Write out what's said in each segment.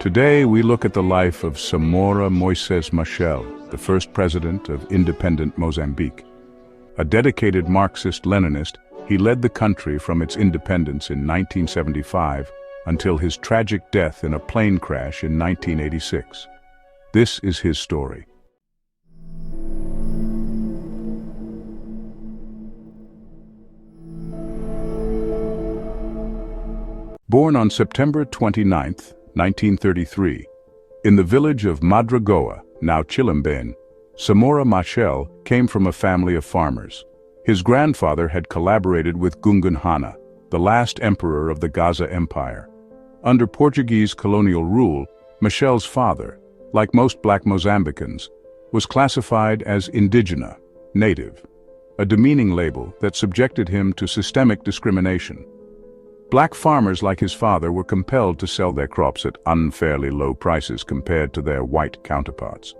Today we look at the life of Samora Moisés Machel, the first president of independent Mozambique. A dedicated Marxist-Leninist, he led the country from its independence in 1975 until his tragic death in a plane crash in 1986. This is his story. Born on September 29, 1933, in the village of Madragoa, now Chilembane, Samora Machel came from a family of farmers. His grandfather had collaborated with Gungun Hana, the last emperor of the Gaza Empire. Under Portuguese colonial rule, Machel's father, like most black Mozambicans, was classified as indigena, native, a demeaning label that subjected him to systemic discrimination. Black farmers like his father were compelled to sell their crops at unfairly low prices compared to their white counterparts.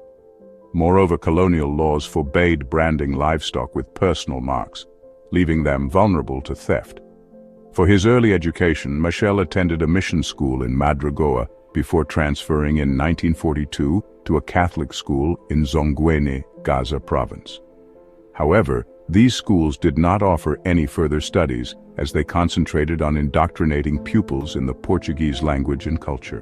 Moreover, colonial laws forbade branding livestock with personal marks, leaving them vulnerable to theft. For his early education, Machel attended a mission school in Madragoa before transferring in 1942 to a Catholic school in Zongwene, Gaza province. However, these schools did not offer any further studies as they concentrated on indoctrinating pupils in the Portuguese language and culture.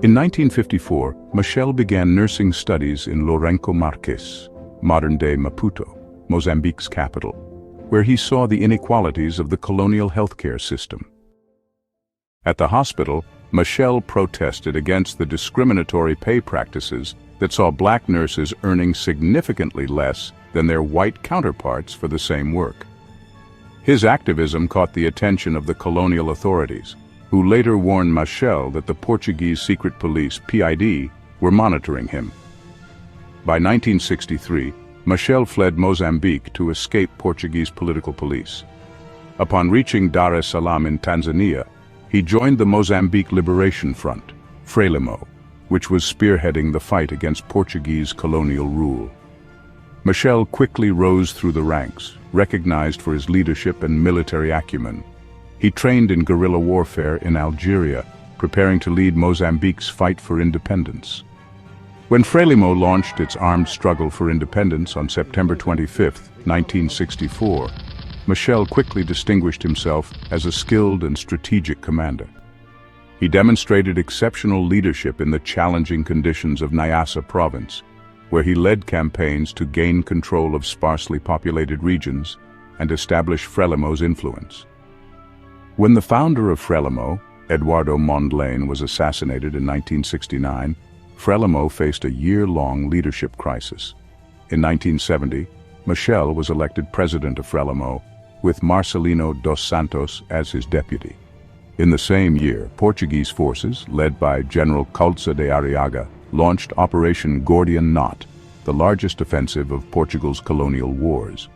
In 1954, Machel began nursing studies in Lourenço Marques, modern-day Maputo, Mozambique's capital, where he saw the inequalities of the colonial healthcare system. At the hospital, Machel protested against the discriminatory pay practices that saw black nurses earning significantly less than their white counterparts for the same work. His activism caught the attention of the colonial authorities, who later warned Machel that the Portuguese secret police, PID, were monitoring him. By 1963, Machel fled Mozambique to escape Portuguese political police. Upon reaching Dar es Salaam in Tanzania, he joined the Mozambique Liberation Front, FRELIMO, which was spearheading the fight against Portuguese colonial rule. Machel quickly rose through the ranks, recognized for his leadership and military acumen. He trained in guerrilla warfare in Algeria, preparing to lead Mozambique's fight for independence. When FRELIMO launched its armed struggle for independence on September 25, 1964, Machel quickly distinguished himself as a skilled and strategic commander. He demonstrated exceptional leadership in the challenging conditions of Niassa province, where he led campaigns to gain control of sparsely populated regions and establish FRELIMO's influence. When the founder of FRELIMO, Eduardo Mondlane, was assassinated in 1969, FRELIMO faced a year-long leadership crisis. In 1970, Machel was elected president of FRELIMO, with Marcelino dos Santos as his deputy. In the same year, Portuguese forces, led by General Couça de Arriaga, launched Operation Gordian Knot, the largest offensive of Portugal's colonial wars.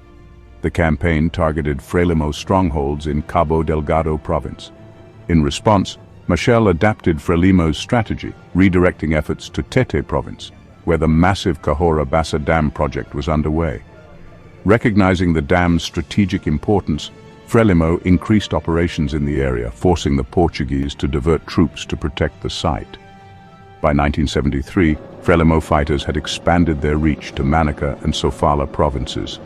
The campaign targeted FRELIMO strongholds in Cabo Delgado province. In response, Machel adapted FRELIMO's strategy, redirecting efforts to Tete province, where the massive Cahora Bassa Dam project was underway. Recognizing the dam's strategic importance, FRELIMO increased operations in the area, forcing the Portuguese to divert troops to protect the site. By 1973, FRELIMO fighters had expanded their reach to Manica and Sofala provinces,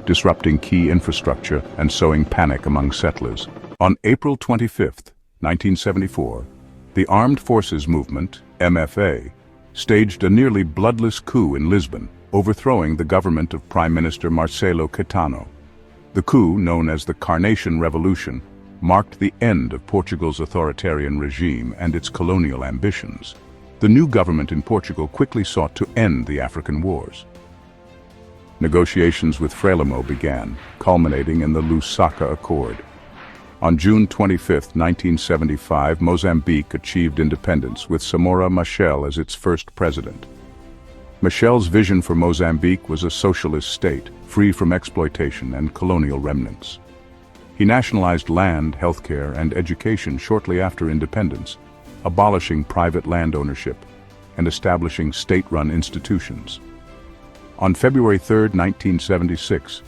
disrupting key infrastructure and sowing panic among settlers. On April 25, 1974, the Armed Forces Movement, MFA, staged a nearly bloodless coup in Lisbon, overthrowing the government of Prime Minister Marcelo Caetano. The coup, known as the Carnation Revolution, marked the end of Portugal's authoritarian regime and its colonial ambitions. The new government in Portugal quickly sought to end the African wars. Negotiations with FRELIMO began, culminating in the Lusaka Accord. On June 25, 1975, Mozambique achieved independence, with Samora Machel as its first president. Machel's vision for Mozambique was a socialist state, free from exploitation and colonial remnants. He nationalized land, healthcare, and education shortly after independence, abolishing private land ownership and establishing state-run institutions. On February 3, 1976,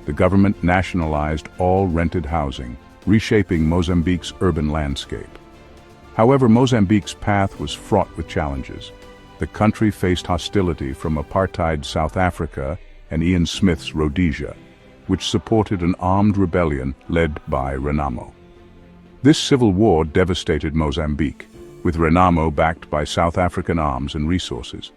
the government nationalized all rented housing, reshaping Mozambique's urban landscape. However, Mozambique's path was fraught with challenges. The country faced hostility from apartheid South Africa and Ian Smith's Rhodesia, which supported an armed rebellion led by FRELIMO. This civil war devastated Mozambique, with FRELIMO backed by South African arms and resources.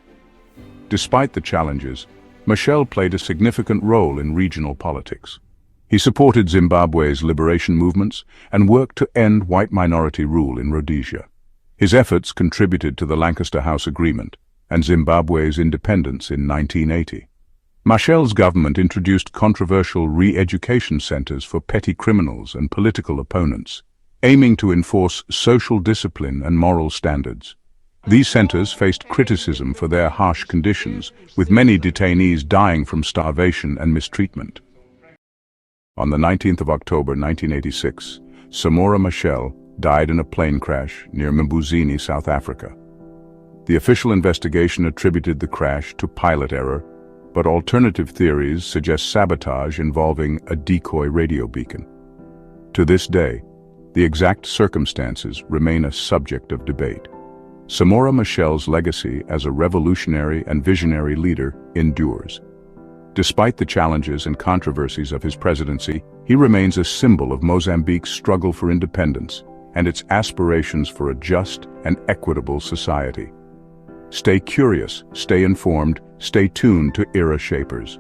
Despite the challenges, Machel played a significant role in regional politics. He supported Zimbabwe's liberation movements and worked to end white minority rule in Rhodesia. His efforts contributed to the Lancaster House Agreement and Zimbabwe's independence in 1980. Machel's government introduced controversial re-education centers for petty criminals and political opponents, aiming to enforce social discipline and moral standards. These centers faced criticism for their harsh conditions, with many detainees dying from starvation and mistreatment. On the 19th of October 1986, Samora Machel died in a plane crash near Mbuzini, South Africa. The official investigation attributed the crash to pilot error, but alternative theories suggest sabotage involving a decoy radio beacon. To this day, the exact circumstances remain a subject of debate. Samora Machel's legacy as a revolutionary and visionary leader endures. Despite the challenges and controversies of his presidency, he remains a symbol of Mozambique's struggle for independence and its aspirations for a just and equitable society. Stay curious, stay informed, stay tuned to Era Shapers.